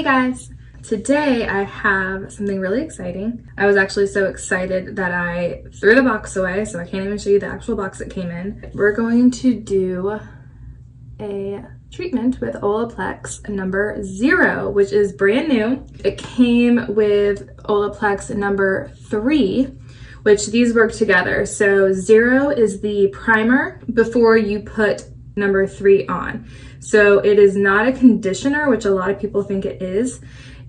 Hey guys! Today I have something really exciting. I was actually so excited that I threw the box away, so I can't even show you the actual box that came in. We're going to do a treatment with Olaplex No.0, which is brand new. It came with Olaplex No.3, which these work together. So 0 is the primer before you put No.3 on. So it is not a conditioner, which a lot of people think it is.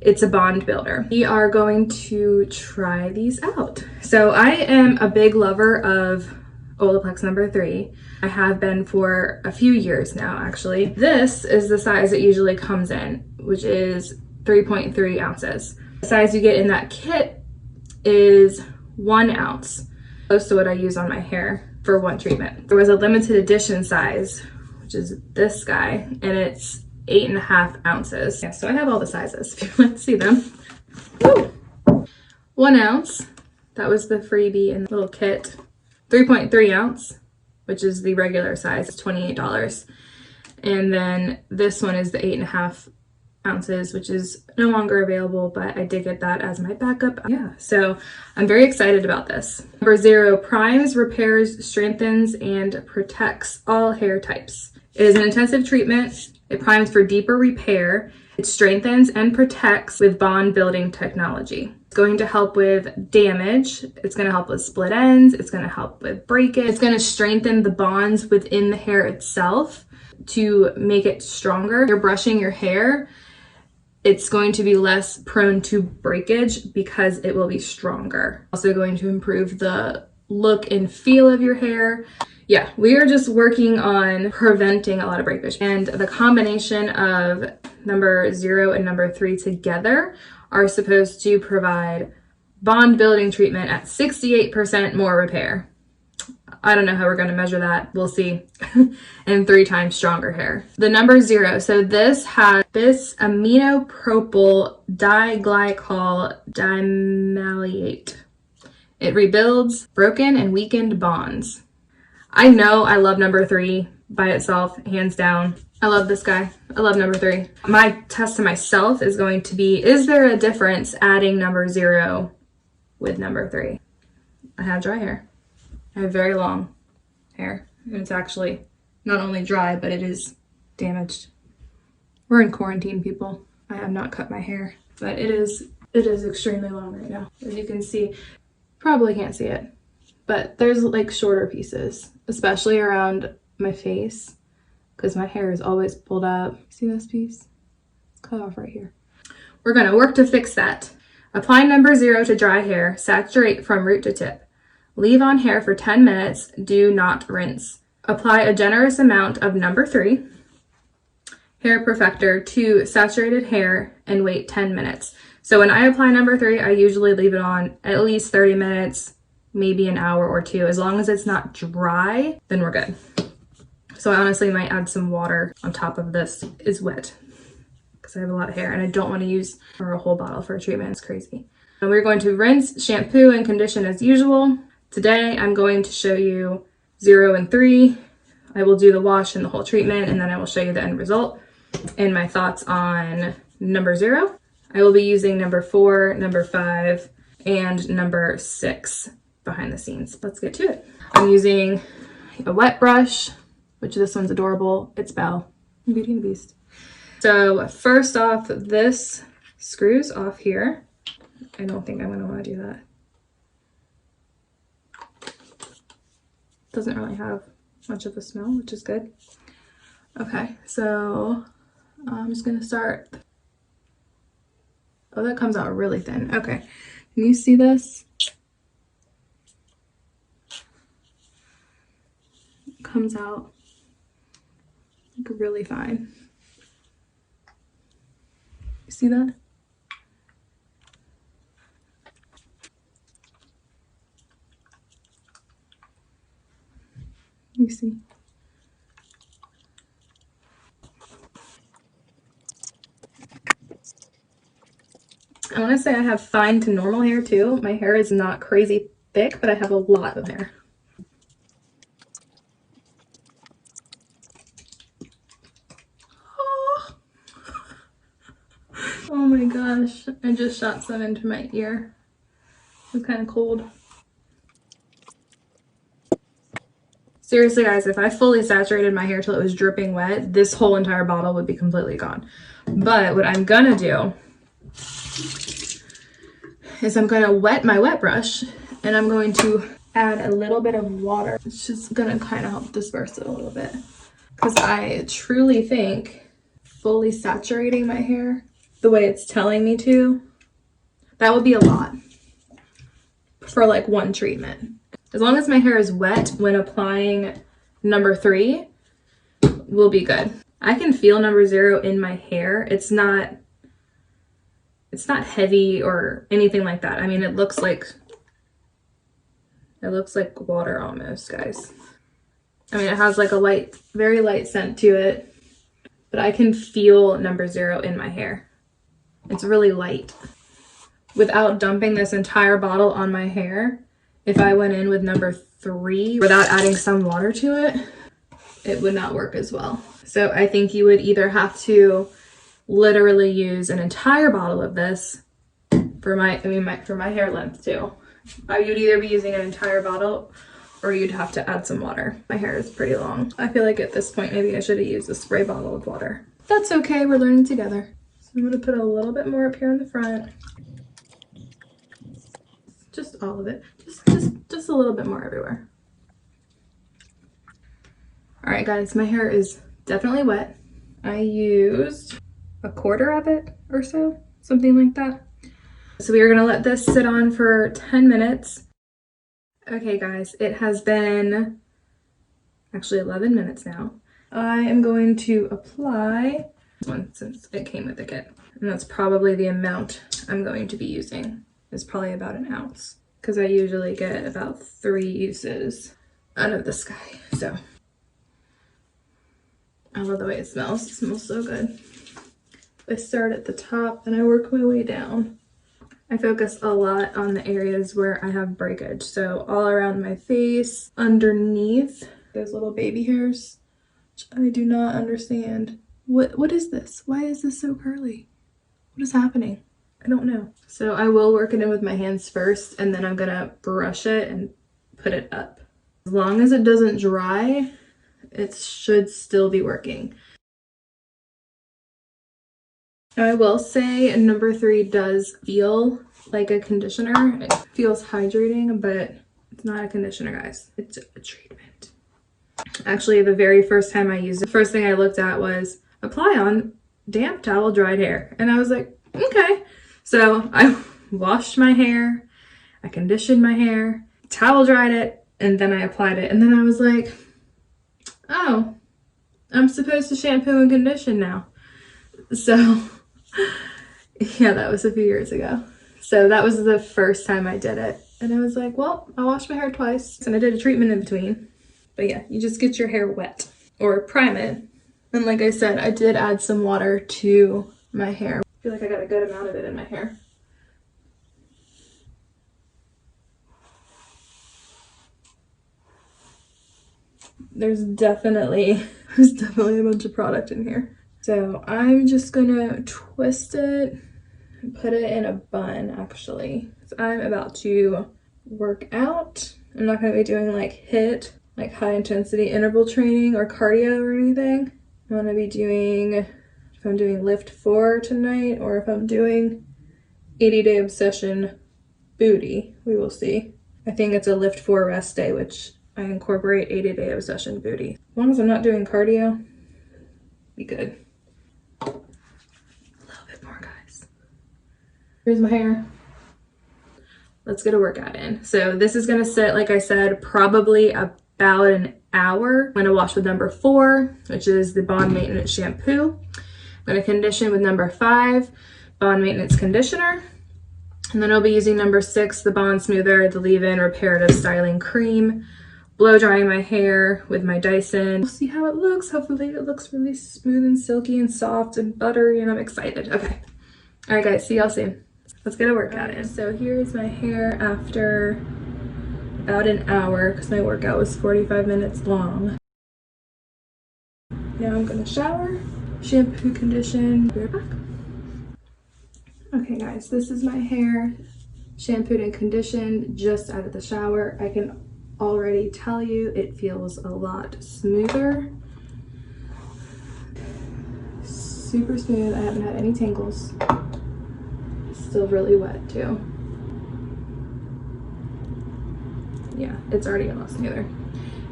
It's a bond builder. We are going to try these out. So I am a big lover of Olaplex No.3. I have been for a few years now, actually. This is the size it usually comes in, which is 3.3 ounces. The size you get in that kit is 1 ounce, close to what I use on my hair for one treatment. There was a limited edition size, which is this guy, and it's 8.5 ounces. Yeah, so I have all the sizes if you want to see them. Woo! 1 ounce, that was the freebie in the little kit. 3.3 ounce, which is the regular size, it's $28. And then this one is the 8.5 ounces, which is no longer available, but I did get that as my backup. Yeah, so I'm very excited about this. No.0 primes, repairs, strengthens, and protects all hair types. It is an intensive treatment. It primes for deeper repair. It strengthens and protects with bond building technology. It's going to help with damage. It's going to help with split ends. It's going to help with breakage. It's going to strengthen the bonds within the hair itself to make it stronger. You're brushing your hair, it's going to be less prone to breakage because it will be stronger. Also going to improve the look and feel of your hair. Yeah, we are just working on preventing a lot of breakage. And the combination of No.0 and No.3 together are supposed to provide bond building treatment at 68% more repair. I don't know how we're going to measure that. We'll see. And 3 times stronger hair. The No.0, so this has this aminopropyl diglycol dimaleate. It rebuilds broken and weakened bonds. I know I love No.3 by itself, hands down. I love this guy. I love No.3. My test to myself is going to be, is there a difference adding No.0 with No.3? I have dry hair. I have very long hair, and it's actually not only dry, but it is damaged. We're in quarantine, people. I have not cut my hair, but it is extremely long right now. As you can see, probably can't see it, but there's like shorter pieces, especially around my face, because my hair is always pulled up. See this piece? It's cut off right here. We're gonna work to fix that. Apply No.0 to dry hair, saturate from root to tip. Leave on hair for 10 minutes, do not rinse. Apply a generous amount of No.3 Hair Perfector to saturated hair and wait 10 minutes. So when I apply No.3, I usually leave it on at least 30 minutes, maybe an hour or 2. As long as it's not dry, then we're good. So I honestly might add some water on top of this. It's wet because I have a lot of hair and I don't want to use a whole bottle for a treatment. It's crazy. And we're going to rinse, shampoo, and condition as usual. Today, I'm going to show you 0 and 3. I will do the wash and the whole treatment, and then I will show you the end result and my thoughts on No.0. I will be using No.4, No.5, and No.6 behind the scenes. Let's get to it. I'm using a wet brush, which this one's adorable. It's Belle, Beauty and the Beast. So first off, this screws off here. I don't think I'm going to want to do that. Doesn't really have much of a smell, which is good. Okay, so I'm just gonna start. Oh, that comes out really thin. Okay, can you see this? It comes out like really fine. You see that? You see? I want to say I have fine to normal hair too. My hair is not crazy thick, but I have a lot of hair. Oh my gosh, I just shot some into my ear. It was kind of cold. Seriously guys, if I fully saturated my hair till it was dripping wet, this whole entire bottle would be completely gone. But what I'm gonna do is I'm gonna wet my wet brush and I'm going to add a little bit of water. It's just gonna kind of help disperse it a little bit. Because I truly think fully saturating my hair the way it's telling me to, that would be a lot for like one treatment. As long as my hair is wet when applying No.3, we'll be good. I can feel No.0 in my hair. It's not heavy or anything like that. I mean, it looks like water almost, guys. I mean, it has like a light, very light scent to it, but I can feel No.0 in my hair. It's really light. Without dumping this entire bottle on my hair, if I went in with No.3 without adding some water to it, it would not work as well. So I think you would either have to literally use an entire bottle of this for my hair length too. I would either be using an entire bottle or you'd have to add some water. My hair is pretty long. I feel like at this point, maybe I should have used a spray bottle of water. That's okay, we're learning together. So I'm gonna put a little bit more up here in the front. Just all of it, just a little bit more everywhere. All right guys, my hair is definitely wet. I used a quarter of it or so, something like that. So we are gonna let this sit on for 10 minutes. Okay guys, it has been actually 11 minutes now. I am going to apply this one since it came with the kit. And that's probably the amount I'm going to be using. It's probably about an ounce because I usually get about 3 uses out of this guy. So I love the way it smells. It smells so good. I start at the top and I work my way down. I focus a lot on the areas where I have breakage. So all around my face, underneath those little baby hairs, which I do not understand. What is this? Why is this so curly? What is happening? I don't know. So I will work it in with my hands first and then I'm gonna brush it and put it up. As long as it doesn't dry, it should still be working. I will say No.3 does feel like a conditioner. It feels hydrating, but it's not a conditioner, guys. It's a treatment. Actually, the very first time I used it, the first thing I looked at was apply on damp towel dried hair. And I was like, okay. So I washed my hair, I conditioned my hair, towel dried it, and then I applied it. And then I was like, oh, I'm supposed to shampoo and condition now. So yeah, that was a few years ago. So that was the first time I did it. And I was like, well, I washed my hair twice and I did a treatment in between. But yeah, you just get your hair wet or prime it. And like I said, I did add some water to my hair. I feel like I got a good amount of it in my hair. There's definitely a bunch of product in here. So I'm just gonna twist it and put it in a bun actually. So I'm about to work out. I'm not gonna be doing like HIIT, like high intensity interval training or cardio or anything. I'm gonna be doing, if I'm doing lift 4 tonight or if I'm doing 80-day obsession booty, we will see. I think it's a lift 4 rest day, which I incorporate 80-day obsession booty. As long as I'm not doing cardio, be good. A little bit more, guys. Here's my hair. Let's get a workout in. So this is gonna sit, like I said, probably about an hour. I'm gonna wash with No.4, which is the Bond Maintenance Shampoo. I'm gonna condition with No.5, Bond Maintenance Conditioner. And then I'll be using No.6, the Bond Smoother, the Leave-In Reparative Styling Cream. Blow drying my hair with my Dyson. We'll see how it looks. Hopefully it looks really smooth and silky and soft and buttery and I'm excited. Okay. All right guys, see y'all soon. Let's get a workout in. So here's my hair after about an hour because my workout was 45 minutes long. Now I'm gonna shower, shampoo, condition, be right back. Okay guys, this is my hair, shampooed and conditioned just out of the shower. I can already tell you it feels a lot smoother. Super smooth. I haven't had any tangles. It's still really wet too. Yeah, it's already a lot smoother.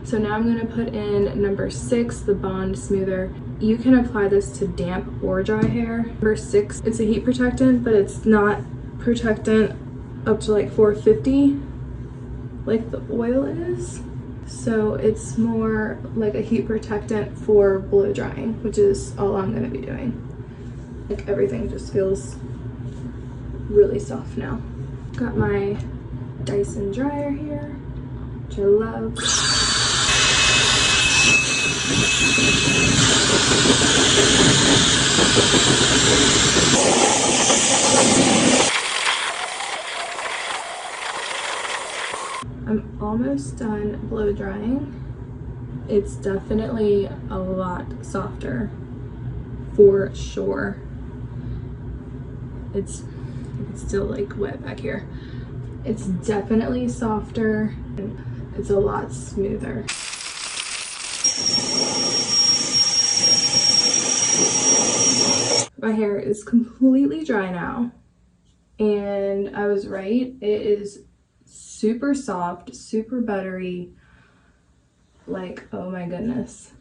So now I'm gonna put in number 6, the Bond Smoother. You can apply this to damp or dry hair. Number 6, it's a heat protectant, but it's not protectant up to like 450 like the oil is. So it's more like a heat protectant for blow drying, which is all I'm gonna be doing. Like everything just feels really soft now. Got my Dyson dryer here, which I love. I'm almost done blow drying. It's definitely a lot softer, for sure. It's still like wet back here. It's definitely softer and it's a lot smoother. My hair is completely dry now, and I was right. It is super soft, super buttery, like, oh my goodness.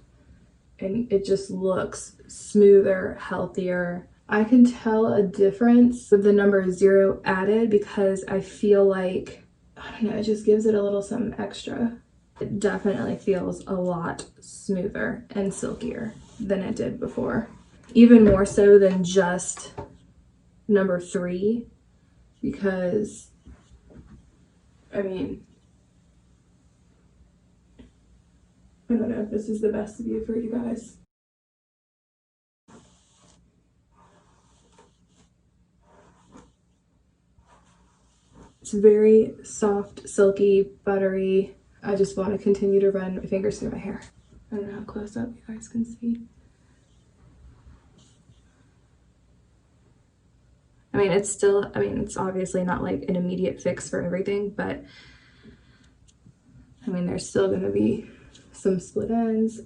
And it just looks smoother, healthier. I can tell a difference with the number 0 added because I feel like, I don't know, it just gives it a little something extra. It definitely feels a lot smoother and silkier than it did before. Even more so than just number 3, because, I mean, I don't know if this is the best view for you guys. It's very soft, silky, buttery. I just want to continue to run my fingers through my hair. I don't know how close up you guys can see. I mean, it's still, I mean, it's obviously not like an immediate fix for everything, but I mean, there's still going to be some split ends.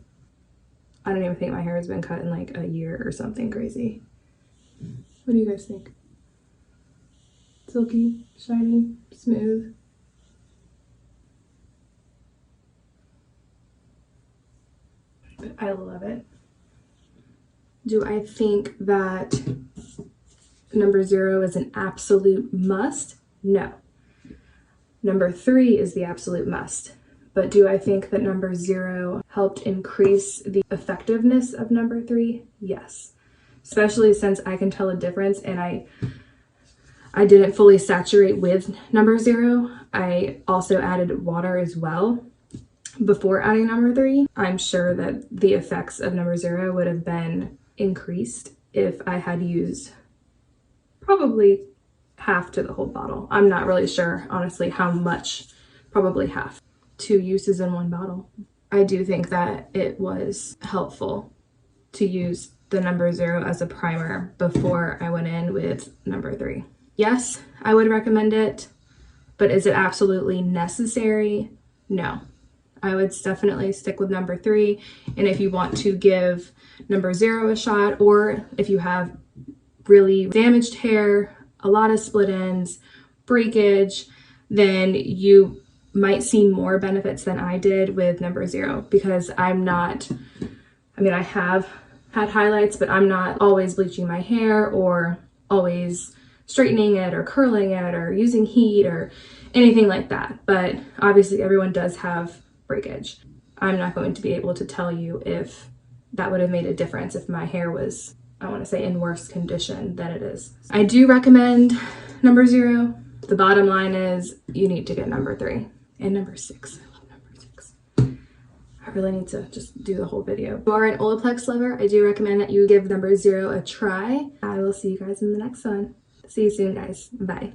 I don't even think my hair has been cut in like a year or something crazy. What do you guys think? Silky, shiny, smooth. I love it. Do I think that number 0 is an absolute must? No. Number 3 is the absolute must. But do I think that number 0 helped increase the effectiveness of number 3? Yes. Especially since I can tell a difference, and I didn't fully saturate with number 0. I also added water as well before adding number 3. I'm sure that the effects of number 0 would have been increased if I had used probably half to the whole bottle. I'm not really sure, honestly, how much. Probably half. 2 uses in 1 bottle. I do think that it was helpful to use the number 0 as a primer before I went in with number 3. Yes, I would recommend it, but is it absolutely necessary? No. I would definitely stick with number 3. And if you want to give number 0 a shot, or if you have really damaged hair, a lot of split ends, breakage, then you might see more benefits than I did with number 0, because I'm not, I mean, I have had highlights, but I'm not always bleaching my hair or always straightening it or curling it or using heat or anything like that. But obviously everyone does have breakage. I'm not going to be able to tell you if that would have made a difference if my hair was, I want to say, in worse condition than it is. I do recommend number 0. The bottom line is you need to get number 3 and number 6. I love number 6. I really need to just do the whole video. If you are an Olaplex lover, I do recommend that you give number 0 a try. I will see you guys in the next one. See you soon, guys. Bye.